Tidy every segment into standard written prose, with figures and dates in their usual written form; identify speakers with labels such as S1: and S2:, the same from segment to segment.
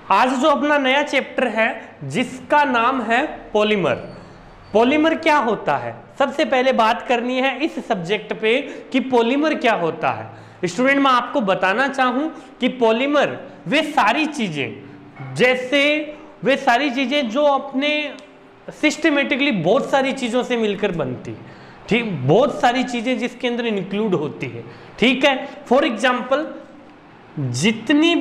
S1: आज जो अपना नया चैप्टर है जिसका नाम है पॉलीमर। पॉलीमर क्या होता है, सबसे पहले बात करनी है इस सब्जेक्ट पे कि पॉलीमर क्या होता है। स्टूडेंट मैं आपको बताना चाहूं कि पॉलीमर वे सारी चीजें जो अपने सिस्टमेटिकली बहुत सारी चीजों से मिलकर बनती है, ठीक, बहुत सारी चीजें जिसके अंदर इंक्लूड होती है, ठीक है। फॉर एग्जाम्पल जितने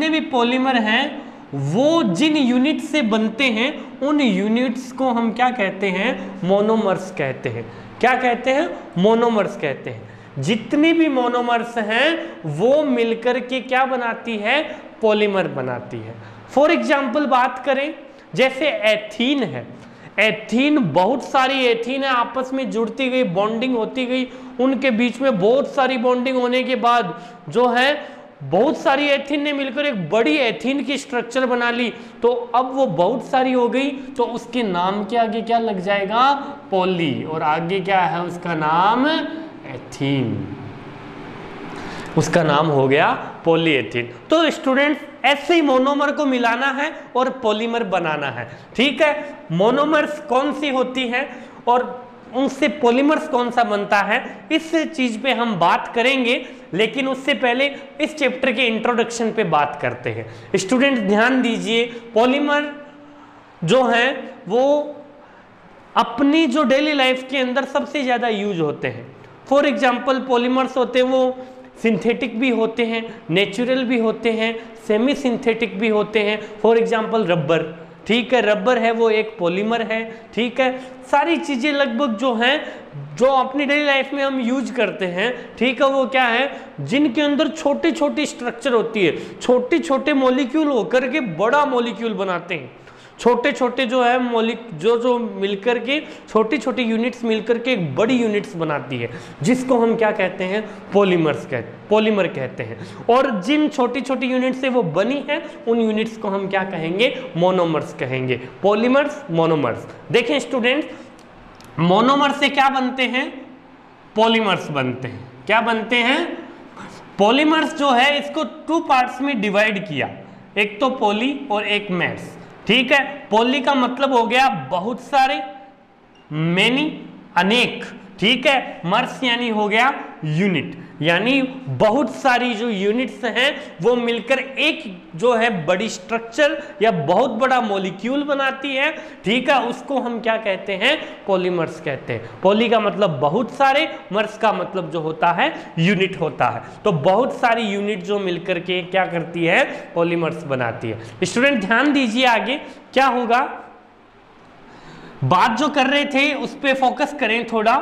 S1: भी पॉलीमर हैं वो जिन यूनिट से बनते हैं उन यूनिट्स को हम क्या कहते हैं, मोनोमर्स कहते हैं। क्या कहते हैं, मोनोमर्स कहते हैं। जितने भी मोनोमर्स हैं वो मिलकर के क्या बनाती है, पॉलीमर बनाती है। फॉर एग्जाम्पल बात करें जैसे एथीन है, एथीन बहुत सारी एथीन है आपस में जुड़ती गई, बॉन्डिंग होती गई, उनके बीच में बहुत सारी बॉन्डिंग होने के बाद जो है बहुत सारी एथीन ने मिलकर एक बड़ी एथीन की स्ट्रक्चर बना ली। तो अब वो बहुत सारी हो गई तो उसके नाम के आगे क्या लग जाएगा, पॉली, और आगे क्या है उसका नाम, एथीन, उसका नाम हो गया पॉलीएथीन। तो स्टूडेंट्स ऐसे ही मोनोमर को मिलाना है और पॉलीमर बनाना है, ठीक है। मोनोमर्स कौन सी होती है और उनसे पॉलीमर्स कौन सा बनता है, इस चीज पे हम बात करेंगे, लेकिन उससे पहले इस चैप्टर के इंट्रोडक्शन पे बात करते हैं। स्टूडेंट ध्यान दीजिए, पॉलीमर जो है वो अपनी जो डेली लाइफ के अंदर सबसे ज्यादा यूज होते हैं। फॉर एग्जाम्पल पॉलीमर्स होते हैं वो सिंथेटिक भी होते हैं, नेचुरल भी होते हैं, सेमी सिंथेटिक भी होते हैं। फॉर एग्जाम्पल रबर, ठीक है, रबर है वो एक पॉलीमर है, ठीक है। सारी चीजें लगभग जो हैं जो अपनी डेली लाइफ में हम यूज करते हैं, ठीक है, वो क्या है, जिनके अंदर छोटी छोटी स्ट्रक्चर होती है, छोटे छोटे मॉलिक्यूल होकर के बड़ा मॉलिक्यूल बनाते हैं। छोटे छोटे जो है जो मिलकर के छोटी छोटी यूनिट्स मिलकर के एक बड़ी यूनिट्स बनाती है, जिसको हम क्या कहते हैं, पॉलीमर कहते हैं। और जिन छोटी छोटी यूनिट से वो बनी है उन यूनिट्स को हम क्या कहेंगे, मोनोमर्स कहेंगे। Polymers, monomers. देखें स्टूडेंट, मोनोमर से क्या बनते हैं, पॉलीमर्स बनते हैं। क्या बनते हैं, पॉलीमर्स जो है इसको 2 पार्ट्स में डिवाइड किया, एक तो पॉली और एक मैर्स, ठीक है। पॉली का मतलब हो गया बहुत सारे, मेनी अनेक, ठीक है। मर्स यानी हो गया यूनिट, यानी बहुत सारी जो यूनिट्स हैं वो मिलकर एक जो है बड़ी स्ट्रक्चर या बहुत बड़ा मॉलिक्यूल बनाती है, ठीक है। उसको हम क्या कहते हैं, पॉलीमर्स कहते हैं। पॉली का मतलब बहुत सारे, मर्स का मतलब जो होता है यूनिट होता है। तो बहुत सारी यूनिट जो मिलकर के क्या करती है, पॉलीमर्स बनाती है। स्टूडेंट ध्यान दीजिए, आगे क्या होगा, बात जो कर रहे थे उस पर फोकस करें थोड़ा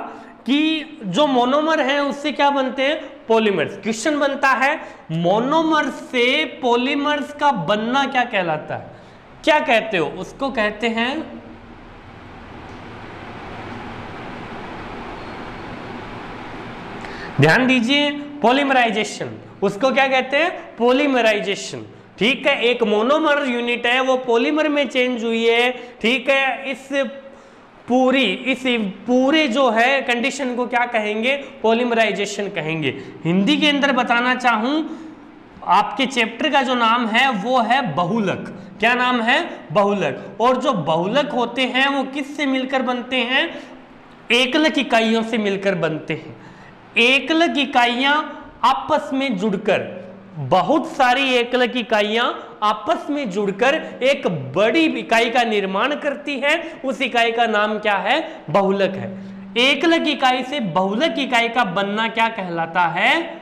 S1: कि जो मोनोमर है उससे क्या बनते हैं, पॉलीमर्स। क्वेश्चन बनता है मोनोमर से पॉलीमर्स का बनना क्या कहलाता है, क्या कहते हो, उसको कहते हैं ध्यान दीजिए, पॉलीमराइजेशन। उसको क्या कहते हैं, पॉलीमराइजेशन, ठीक है। एक मोनोमर यूनिट है वो पॉलीमर में चेंज हुई है, ठीक है। इस पूरे जो है कंडीशन को क्या कहेंगे, पॉलीमराइजेशन कहेंगे। हिंदी के अंदर बताना चाहूं, आपके चैप्टर का जो नाम है वो है बहुलक। क्या नाम है, बहुलक। और जो बहुलक होते हैं वो किससे मिलकर बनते हैं, एकलक इकाइयों से मिलकर बनते हैं। एकलक इकाइयां आपस में जुड़कर, बहुत सारी एकलक इकाइयां आपस में जुड़कर एक बड़ी इकाई का निर्माण करती है। उस इकाई का नाम क्या है, बहुलक है। एकलक इकाई से बहुलक इकाई का बनना क्या कहलाता है,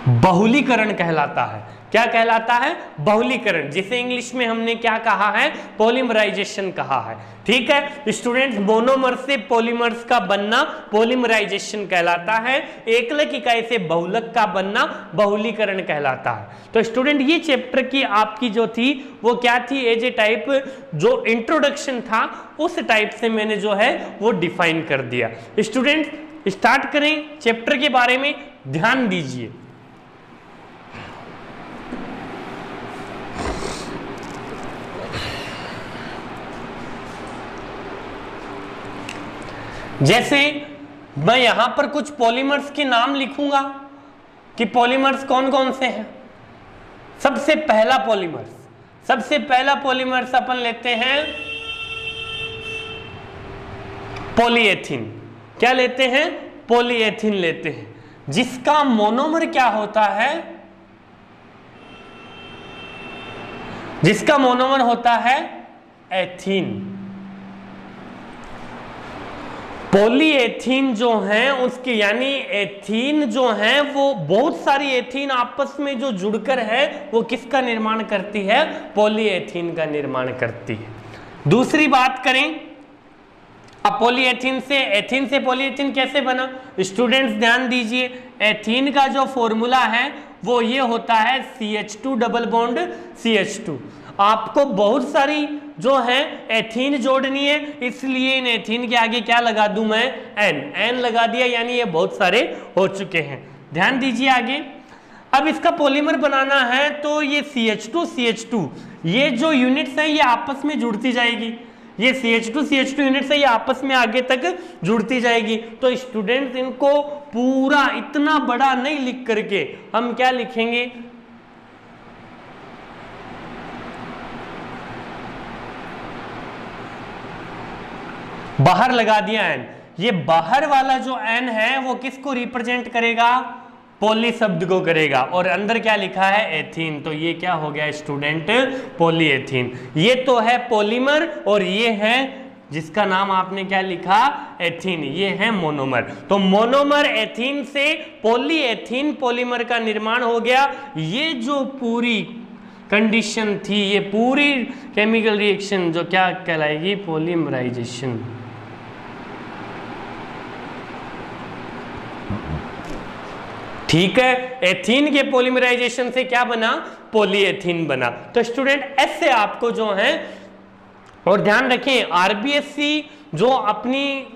S1: बहुलीकरण कहलाता है। क्या कहलाता है, बहुलीकरण, जिसे इंग्लिश में हमने क्या कहा है, पॉलीमराइजेशन कहा है, ठीक है। स्टूडेंट्स, मोनोमर से पॉलीमर्स का बनना पॉलीमराइजेशन कहलाता है, एकलक इकाई से बहुलक का बनना बहुलीकरण कहलाता है। तो स्टूडेंट ये चैप्टर की आपकी जो थी वो क्या थी, एज ए टाइप जो इंट्रोडक्शन था उस टाइप से मैंने जो है वो डिफाइन कर दिया। स्टूडेंट स्टार्ट करें चैप्टर के बारे में, ध्यान दीजिए। जैसे मैं यहां पर कुछ पॉलीमर्स के नाम लिखूंगा, कि पॉलीमर्स कौन कौन से हैं। सबसे पहला पॉलीमर्स अपन लेते हैं पॉलीएथीन। क्या लेते हैं? पॉलीएथीन लेते हैं, जिसका मोनोमर क्या होता है? जिसका मोनोमर होता है एथीन। पॉलीएथीन जो है उसके यानी एथीन जो है वो बहुत सारी एथीन आपस में जो जुड़कर है वो किसका निर्माण करती है? पॉलीएथीन का निर्माण करती है। दूसरी बात करें, अब पॉलीएथीन से एथीन से पॉलीएथीन कैसे बना? स्टूडेंट्स ध्यान दीजिए, एथीन का जो फॉर्मूला है वो ये होता है CH2 डबल बॉन्ड CH2। आपको बहुत सारी जो है एथीन जोड़नी है, इसलिए इन एथीन के आगे क्या लगा दूं मैं? N लगा दिया, यानी ये बहुत सारे हो चुके हैं। ध्यान दीजिए आगे, अब इसका पॉलीमर बनाना है तो ये CH2 ये जो यूनिट्स हैं ये आपस में जुड़ती जाएगी। ये CH2 यूनिट्स है, ये आपस में आगे तक जुड़ती जाएगी। तो स्टूडेंट्स इनको पूरा इतना बड़ा नहीं लिख करके हम क्या लिखेंगे? बाहर लगा दिया N। ये बाहर वाला जो N है वो किसको रिप्रेजेंट करेगा? पॉली शब्द को करेगा। और अंदर क्या लिखा है? एथीन। तो ये क्या हो गया स्टूडेंट? पॉलीएथीन। ये तो है पॉलीमर और ये है जिसका नाम आपने क्या लिखा? एथीन। ये है मोनोमर। तो मोनोमर एथीन से पॉलीएथीन पॉलीमर का निर्माण हो गया। ये जो पूरी कंडीशन थी, ये पूरी केमिकल रिएक्शन जो क्या कहलाएगी? पॉलीमराइजेशन। ठीक है, एथीन के पॉलीमराइजेशन से क्या बना? पॉलीएथीन बना। तो स्टूडेंट ऐसे आपको जो है, और ध्यान रखें आरबीएससी जो अपनी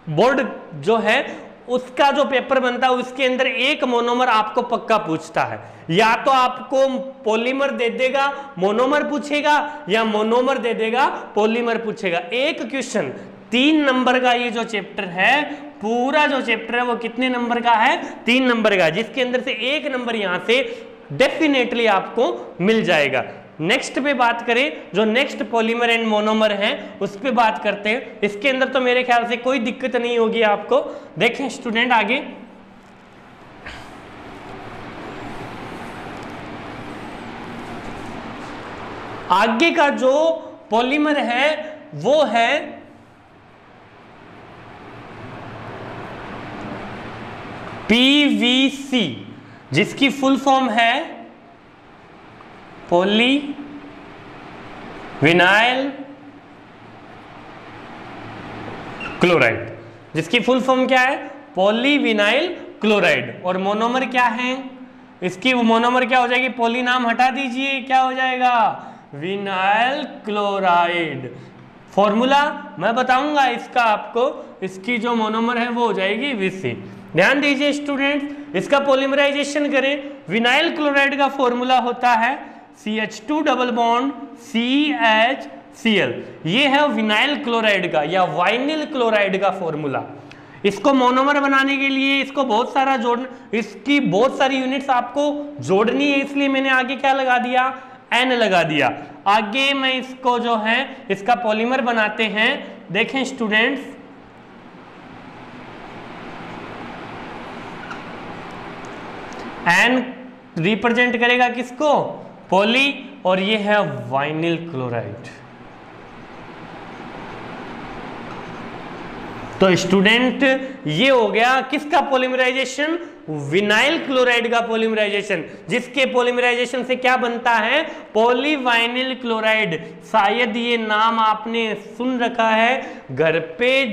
S1: बोर्ड जो है उसका जो पेपर बनता है उसके अंदर एक मोनोमर आपको पक्का पूछता है। या तो आपको पॉलीमर दे देगा मोनोमर पूछेगा, या मोनोमर दे देगा पॉलीमर पूछेगा। एक क्वेश्चन 3 नंबर का ये जो चैप्टर है, पूरा जो चैप्टर है वो कितने नंबर का है? 3 नंबर का, जिसके अंदर से 1 नंबर यहां से डेफिनेटली आपको मिल जाएगा। नेक्स्ट पे बात करें, जो नेक्स्ट पॉलीमर एंड मोनोमर है उस पे बात करते हैं। इसके अंदर तो मेरे ख्याल से कोई दिक्कत नहीं होगी आपको। देखें स्टूडेंट आगे, आगे का जो पॉलीमर है वो है PVC, जिसकी फुल फॉर्म है पॉली विनाइल क्लोराइड। जिसकी फुल फॉर्म क्या है? Poly vinyl chloride. और मोनोमर क्या है इसकी? मोनोमर क्या हो जाएगी? पॉली नाम हटा दीजिए, क्या हो जाएगा? Vinyl chloride. फॉर्मूला मैं बताऊंगा इसका आपको, इसकी जो मोनोमर है वो हो जाएगी Vc। ध्यान दीजिए स्टूडेंट, इसका पॉलीमराइजेशन करें, विनाइल क्लोराइड का फॉर्मूला होता है CH2 डबल बॉन्ड CHCl। ये है विनाइल क्लोराइड का या वाइनिल क्लोराइड का फॉर्मूला। इसको मोनोमर बनाने के लिए इसको बहुत सारा जोड़ना, इसकी बहुत सारी यूनिट्स आपको जोड़नी है, इसलिए मैंने आगे क्या लगा दिया? N लगा दिया। आगे मैं इसको जो है इसका पॉलीमर बनाते हैं। देखें स्टूडेंट्स, N रिप्रेजेंट करेगा किसको? पॉली, और ये है वाइनिल क्लोराइड। तो स्टूडेंट ये हो गया किसका पॉलीमराइजेशन? विनाइल क्लोराइड का पॉलीमराइजेशन, जिसके पॉलीमराइजेशन से क्या बनता है? पॉलीवाइनिल क्लोराइड। शायद ये नाम आपने सुन रखा है घर पे,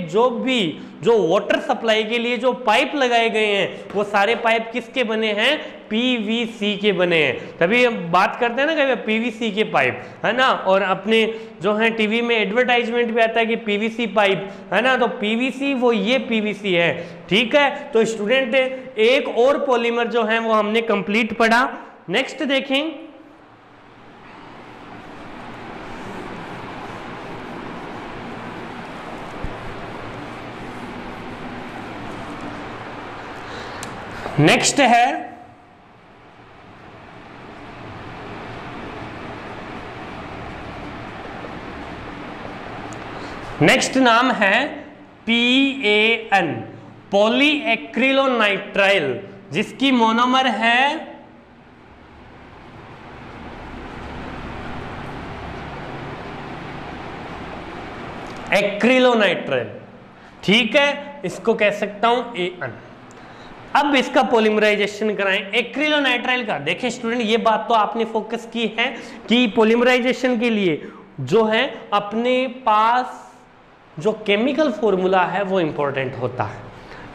S1: जो वाटर सप्लाई के लिए जो पाइप लगाए गए हैं वो सारे पाइप किसके बने हैं? PVC के बने हैं। तभी हम बात करते हैं ना कभी PVC के पाइप, है ना। और अपने जो है टीवी में एडवर्टाइजमेंट भी आता है कि PVC पाइप, है ना। तो PVC वो ये PVC है, ठीक है। तो स्टूडेंट एक और पॉलीमर जो है वो हमने कंप्लीट पढ़ा। नेक्स्ट देखें, नेक्स्ट है नेक्स्ट नाम है PAN, पॉलीएक्रिलोनाइट्राइल, जिसकी मोनोमर है एक्रिलोनाइट्राइल। ठीक है, इसको कह सकता हूं AN। अब इसका पॉलीमराइजेशन कराएं एक्रिलोनाइट्राइल का। देखिए स्टूडेंट, ये बात तो आपने फोकस की है कि पॉलीमराइजेशन के लिए जो है अपने पास जो केमिकल फॉर्मूला है वो इंपॉर्टेंट होता है।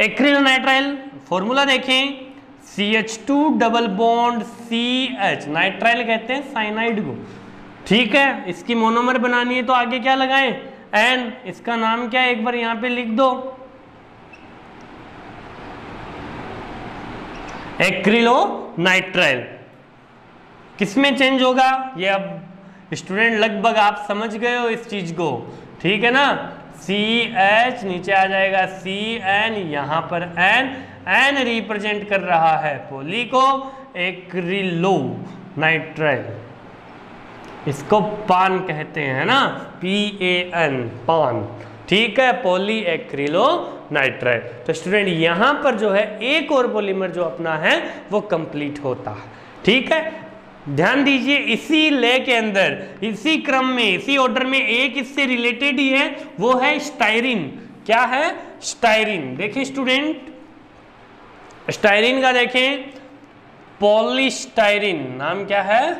S1: एक्रिलोनाइट्राइल फॉर्मूला देखें, CH2 double bond CH, nitrile कहते हैं साइनाइड को। ठीक है, इसकी मोनोमर बनानी है तो आगे क्या लगाएं, N। इसका नाम क्या है, एक बार यहां पे लिख दो, एक्रिलोनाइट्राइल। किसमें चेंज होगा ये अब स्टूडेंट लगभग आप समझ गए हो इस चीज को। ठीक है ना, CH नीचे आ जाएगा CN, यहां पर N रिप्रेजेंट कर रहा है पॉली को, एक्रिलोनाइट्राइल, इसको पान कहते हैं ना, PAN, पान। ठीक है, पॉली एक्रिलोनाइट्राइल। तो स्टूडेंट यहां पर जो है एक और पॉलीमर जो अपना है वो कंप्लीट होता है। ठीक है, ध्यान दीजिए इसी ले के अंदर, इसी क्रम में, इसी ऑर्डर में एक इससे रिलेटेड ही है, वो है स्टाइरिन। क्या है, स्टाइरिन। देखिए स्टूडेंट, स्टाइरिन का देखें, पॉलीस्टाइरिन, नाम क्या है,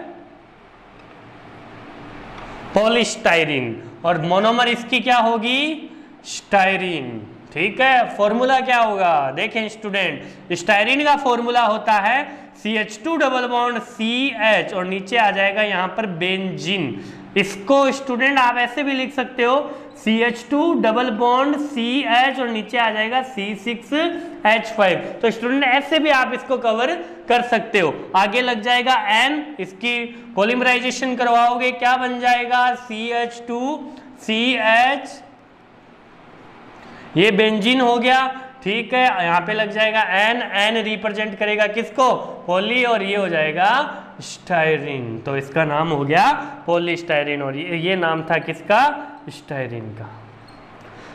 S1: पॉलीस्टाइरिन, और मोनोमर इसकी क्या होगी, स्टाइरिन। ठीक है, फॉर्मूला क्या होगा, देखें स्टूडेंट, स्टाइरिन का फॉर्मूला होता है CH2 डबल बॉन्ड CH, और नीचे आ जाएगा यहां पर बेंजीन। इसको स्टूडेंट आप ऐसे भी लिख सकते हो, CH2 डबल बॉन्ड CH, और नीचे आ जाएगा C6H5। तो स्टूडेंट ऐसे भी आप इसको कवर कर सकते हो। आगे लग जाएगा N, इसकी पॉलीमराइजेशन करवाओगे, क्या बन जाएगा, CH2CH, ये बेंजीन हो गया। ठीक है, यहाँ पे लग जाएगा N रिप्रेजेंट करेगा किसको, पॉली, और ये हो जाएगा स्टाइरिन। तो इसका नाम हो गया पॉलीस्टाइरिन, और ये नाम था किसका, स्टाइरिन का।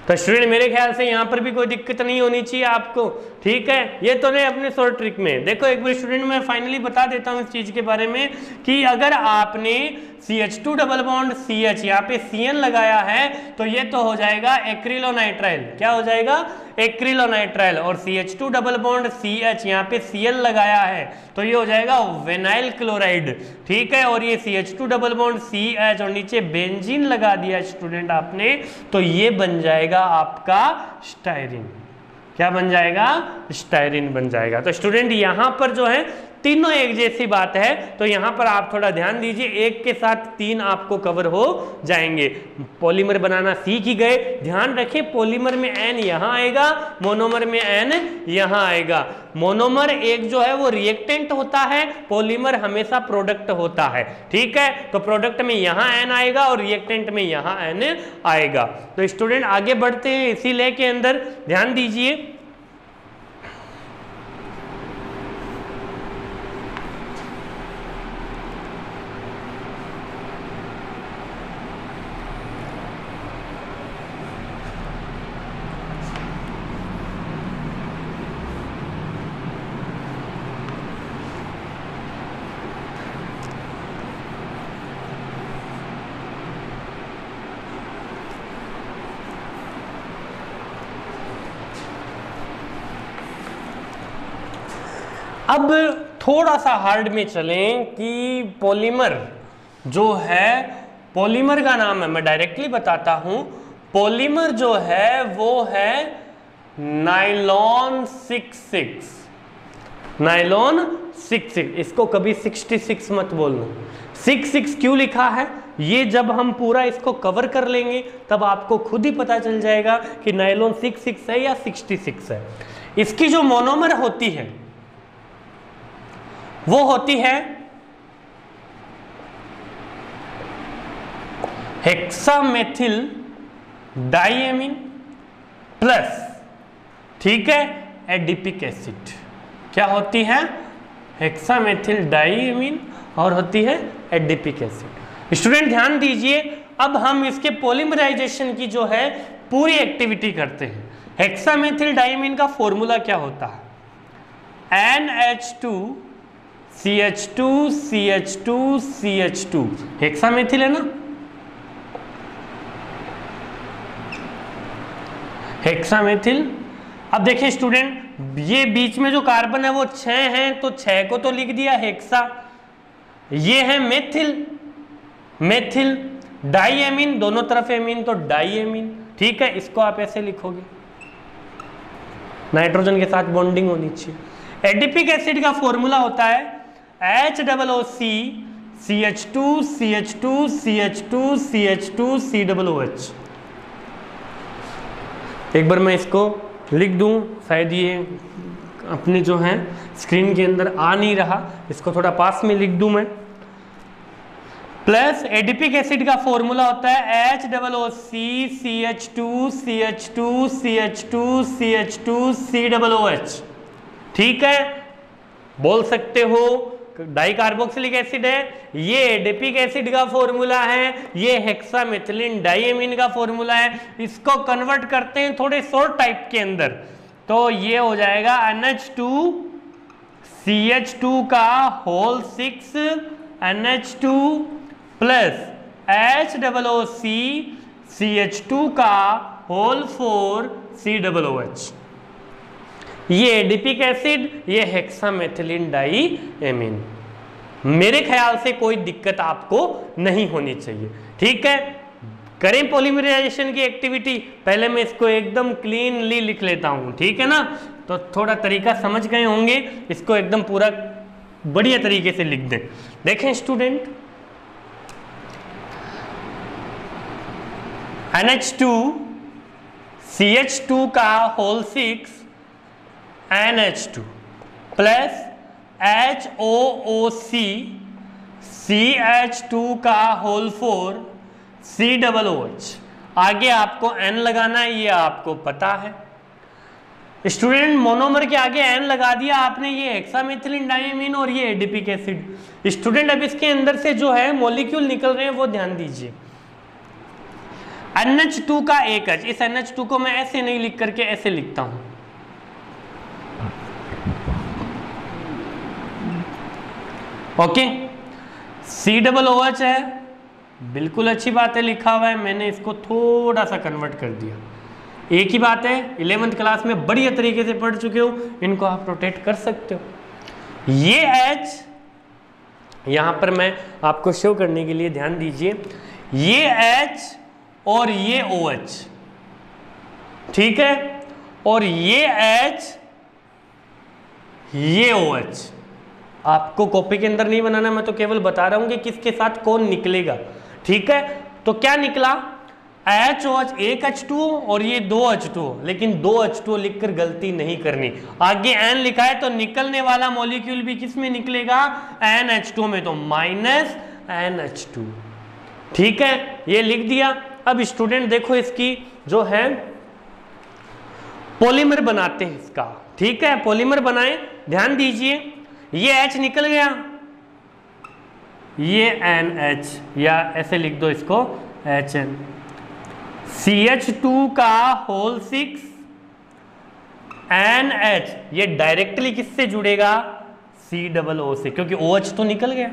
S1: तो स्टूडेंट मेरे ख्याल से यहाँ पर भी कोई दिक्कत नहीं होनी चाहिए आपको। ठीक है, ये तो नहीं अपने शॉर्ट ट्रिक में। देखो एक बार स्टूडेंट मैं फाइनली बता देता हूँ इस चीज के बारे में कि अगर आपने CH2 डबल बॉन्ड CH यहाँ पे CN लगाया है तो ये तो हो जाएगा एक्रिलोनाइट्राइल। क्या हो जाएगा, एक्रिलोनाइट्राइल। और CH2 डबल बॉन्ड CH यहाँ पे Cl लगाया है तो ये हो जाएगा विनाइल क्लोराइड। ठीक है, और ये CH2 डबल बॉन्ड CH और नीचे बेंजीन लगा दिया स्टूडेंट आपने, तो ये बन जाएगा आपका स्टाइरिन। क्या बन जाएगा, स्टाइरिन बन जाएगा। तो स्टूडेंट यहां पर जो है तीनों एक जैसी बात है, तो यहां पर आप थोड़ा ध्यान दीजिए, एक के साथ तीन आपको कवर हो जाएंगे। पॉलीमर बनाना सीख ही गए, ध्यान रखें पॉलीमर में N यहां आएगा, मोनोमर में N यहां आएगा। मोनोमर एक जो है वो रिएक्टेंट होता है, पॉलीमर हमेशा प्रोडक्ट होता है। ठीक है, तो प्रोडक्ट में यहां N आएगा और रिएक्टेंट में यहां N आएगा। तो स्टूडेंट आगे बढ़ते हैं इसी ले के अंदर, ध्यान दीजिए। अब थोड़ा सा हार्ड में चलें कि पॉलीमर जो है, पॉलीमर का नाम है, मैं डायरेक्टली बताता हूं, पॉलीमर जो है वो है नाइलॉन 66। नाइलॉन 66, इसको कभी 66 मत बोलना। 66 क्यों लिखा है, ये जब हम पूरा इसको कवर कर लेंगे तब आपको खुद ही पता चल जाएगा कि नाइलॉन 66 है या 66 है। इसकी जो मोनोमर होती है वो होती है हेक्सामेथिल डाइएमीन प्लस, ठीक है, एडिपिक एसिड। क्या होती है, हेक्सामेथिल डाइएमीन और होती है एडिपिक एसिड। स्टूडेंट ध्यान दीजिए, अब हम इसके पॉलीमराइजेशन की जो है पूरी एक्टिविटी करते हैं। हेक्सामेथिल डाइमीन का फॉर्मूला क्या होता है? NH2 CH2 CH2 CH2, हेक्सामेथिल है ना, हेक्सामेथिल। अब देखें स्टूडेंट, ये बीच में जो कार्बन है वो 6 है, तो 6 को तो लिख दिया हेक्सा। ये है मेथिल, मेथिल डाइएमीन, दोनों तरफ एमीन तो डाइएमीन, ठीक है। इसको आप ऐसे लिखोगे, नाइट्रोजन के साथ बॉन्डिंग होनी चाहिए। एडिपिक एसिड का फॉर्मूला होता है HOOC CH2 CH2 CH2 CH2 COOH। एक बार मैं इसको लिख दूं, शायद ये अपने जो है स्क्रीन के अंदर आ नहीं रहा, इसको थोड़ा पास में लिख दूं मैं। प्लस एडिपिक एसिड का फॉर्मूला होता है HOOC CH2 CH2 CH2 CH2 COOH, ठीक है। बोल सकते हो डाई कार्बोक्सिलिक एसिड है, ये एडिपिक एसिड का फॉर्मूला है, ये हेक्सामेथिलीन डाइएमीन का फॉर्मूला है। इसको कन्वर्ट करते हैं थोड़े शॉर्ट टाइप के अंदर, तो ये हो जाएगा NH2 CH2 का whole 6 NH2 plus HOOC CH2 का होल 4 COOH। ये एडिपिक एसिड, ये हेक्सामेथिलीन डाइएमीन। मेरे ख्याल से कोई दिक्कत आपको नहीं होनी चाहिए, ठीक है। करें पॉलीमराइजेशन की एक्टिविटी। पहले मैं इसको एकदम क्लीनली लिख लेता हूं, ठीक है ना, तो थोड़ा तरीका समझ गए होंगे। इसको एकदम पूरा बढ़िया तरीके से लिख दें। देखें स्टूडेंट, NH2 CH2 का whole 6 NH2 plus HOOC CH2 का होल 4 COOH। आगे आपको N लगाना है, ये आपको पता है स्टूडेंट। मोनोमर के आगे N लगा दिया आपने, ये हेक्सामेथिलीन डाइएमीन और ये एडिपिक एसिड। स्टूडेंट अब इसके अंदर से जो है मॉलिक्यूल निकल रहे हैं वो ध्यान दीजिए। NH2 का एक H, इस NH2 को मैं ऐसे नहीं लिख करके ऐसे लिखता हूं, ओके। COOH है, बिल्कुल अच्छी बात है, लिखा हुआ है, मैंने इसको थोड़ा सा कन्वर्ट कर दिया। एक ही बात है, 11th क्लास में बढ़िया तरीके से पढ़ चुके हो, इनको आप रोटेट कर सकते हो। ये H यहां पर मैं आपको शो करने के लिए ध्यान दीजिए, ये H और ये OH, ठीक है, और ये H ये OH। आपको कॉपी के अंदर नहीं बनाना, मैं तो केवल बता रहा हूं कि किसके साथ कौन निकलेगा, ठीक है। तो क्या निकला, HOH एक H2 और ये 2 H2, लेकिन 2 H2 लिखकर गलती नहीं करनी। आगे N लिखा है तो निकलने वाला मॉलिक्यूल भी किस में निकलेगा, NH2 में, तो माइनस NH2, ठीक है, ये लिख दिया। अब स्टूडेंट देखो इसकी जो है पॉलीमर बनाते हैं इसका, ठीक है, पॉलीमर बनाएं, ध्यान दीजिए। ये H निकल गया, ये NH, या ऐसे लिख दो इसको HN। CH2 का होल 6 NH, ये डायरेक्टली किससे जुड़ेगा, COO से, क्योंकि OH तो निकल गया।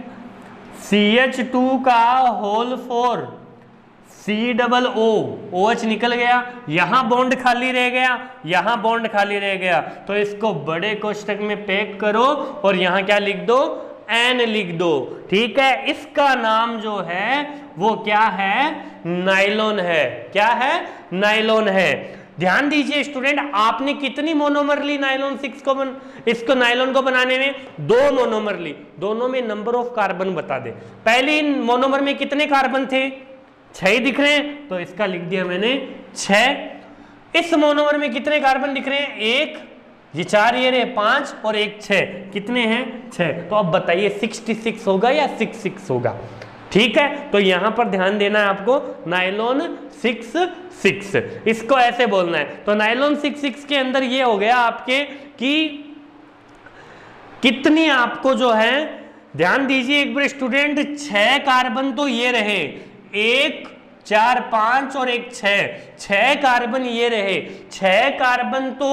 S1: CH2 का होल 4 COO, OH निकल गया, यहां बॉन्ड खाली रह गया, यहां बॉन्ड खाली रह गया, तो इसको बड़े कोष्टक में पैक करो और यहां क्या लिख दो, N लिख दो, ठीक है। इसका नाम जो है वो क्या है, नाइलॉन है। क्या है, नाइलॉन है। ध्यान दीजिए स्टूडेंट, आपने कितनी मोनोमर ली नाइलॉन 6 को इसको नाइलॉन को बनाने में, 2 मोनोमर ली। दोनों में नंबर ऑफ कार्बन बता दे। पहली मोनोमर में कितने कार्बन थे, 6 दिख रहे हैं, तो इसका लिख दिया मैंने 6। इस मोनोमर में कितने कार्बन दिख रहे हैं, 1, ये 4 ये रहे 5 और 1 6, कितने हैं 6। तो अब बताइए 66 होगा या 66 होगा, ठीक है। तो यहां पर ध्यान देना है आपको, नाइलॉन 6 इसको ऐसे बोलना है। तो नाइलॉन 6 के अंदर ये हो गया आपके कि कितनी आपको जो है, ध्यान दीजिए एक बार स्टूडेंट, 6 कार्बन तो ये रहे, 1 4 5 और एक 6 कार्बन ये रहे। 6 कार्बन तो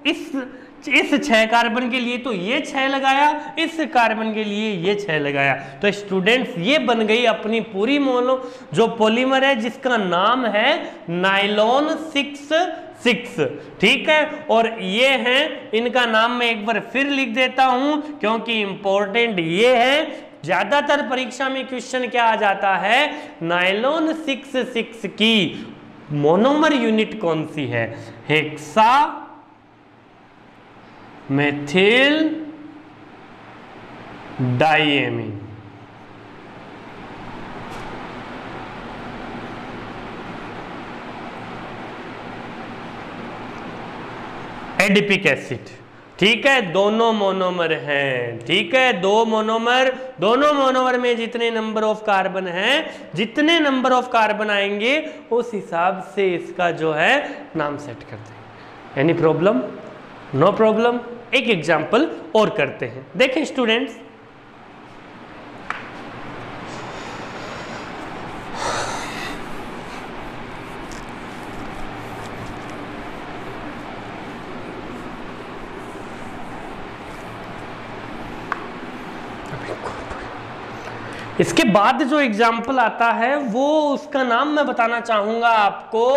S1: इस 6 कार्बन के लिए तो ये 6 लगाया, इस कार्बन के लिए ये 6 लगाया। तो स्टूडेंट्स ये बन गई अपनी पूरी मोनो जो पॉलीमर है जिसका नाम है नायलॉन 6 ठीक है। और ये हैं, इनका नाम मैं एक बार फिर लिख देता हूं क्योंकि इंपॉर्टेंट ये है। ज्यादातर परीक्षा में क्वेश्चन क्या आ जाता है, नायलॉन 6 की मोनोमर यूनिट कौन सी है, hexa methyl diamine. Adipic acid ठीक है, दोनों मोनोमर हैं। ठीक है, दोनों मोनोमर में जितने नंबर ऑफ कार्बन हैं, जितने नंबर ऑफ कार्बन आएंगे उस हिसाब से इसका जो है नाम सेट करते हैं। Any problem? No problem. एक एग्जाम्पल और करते हैं। देखें स्टूडेंट्स, इसके बाद जो एग्जाम्पल आता है वो उसका नाम मैं बताना चाहूंगा आपको,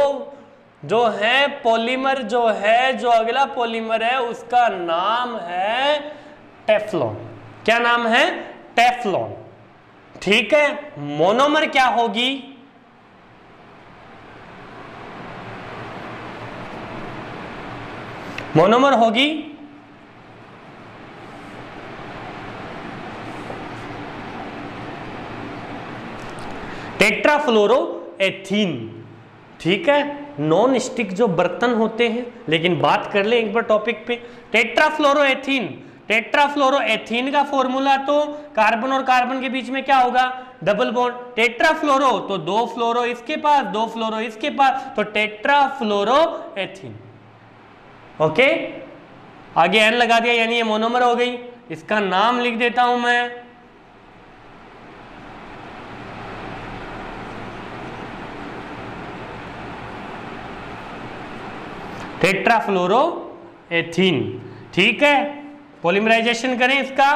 S1: जो है पॉलीमर जो है, जो अगला पॉलीमर है उसका नाम है टेफ्लॉन। क्या नाम है? टेफ्लॉन। ठीक है, मोनोमर क्या होगी? मोनोमर होगी टेट्राफ्लोरोएथीन। ठीक है, नॉन स्टिक जो बर्तन होते हैं, लेकिन बात कर ले एक बार टॉपिक पे। टेट्राफ्लोरोएथीन का फॉर्मूला तो कार्बन और कार्बन के बीच में क्या होगा? Double bond. टेट्राफ्लोरो तो 2 फ्लोरो इसके पास, 2 फ्लोरो इसके पास, तो टेट्राफ्लोरोएथीन। ओके, आगे एन लगा दिया यानी ये मोनोमर हो गई। इसका नाम लिख देता हूं मैं, टेट्राफ्लोरोएथीन। ठीक है, पॉलीमराइजेशन करें इसका।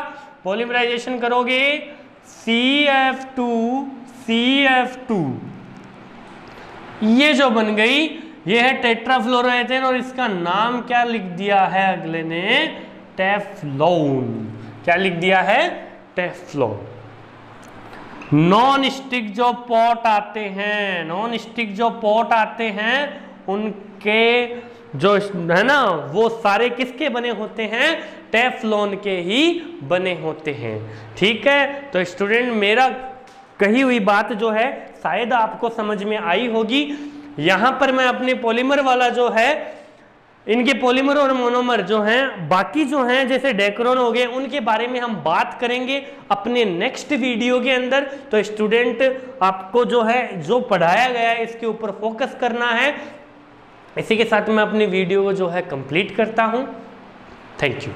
S1: पॉलीमराइजेशन करोगे CF2 ये जो बन गई ये है टेट्राफ्लोरोएथेन, और इसका नाम क्या लिख दिया है अगले ने? टेफ्लॉन। क्या लिख दिया है? टेफ्लॉन। नॉन स्टिक जो पॉट आते हैं, उनके जो है ना वो सारे किसके बने होते हैं? टेफ्लॉन के ही बने होते हैं। ठीक है, तो स्टूडेंट मेरा कही हुई बात जो है शायद आपको समझ में आई होगी। यहां पर मैं अपने पॉलीमर वाला जो है, इनके पॉलीमर और मोनोमर जो हैं, बाकी जो हैं जैसे डेक्रोन हो गए, उनके बारे में हम बात करेंगे अपने नेक्स्ट वीडियो के अंदर। तो स्टूडेंट आपको जो है जो पढ़ाया गया है इसके ऊपर फोकस करना है। इसी के साथ मैं अपनी वीडियो को जो है कंप्लीट करता हूं। Thank you.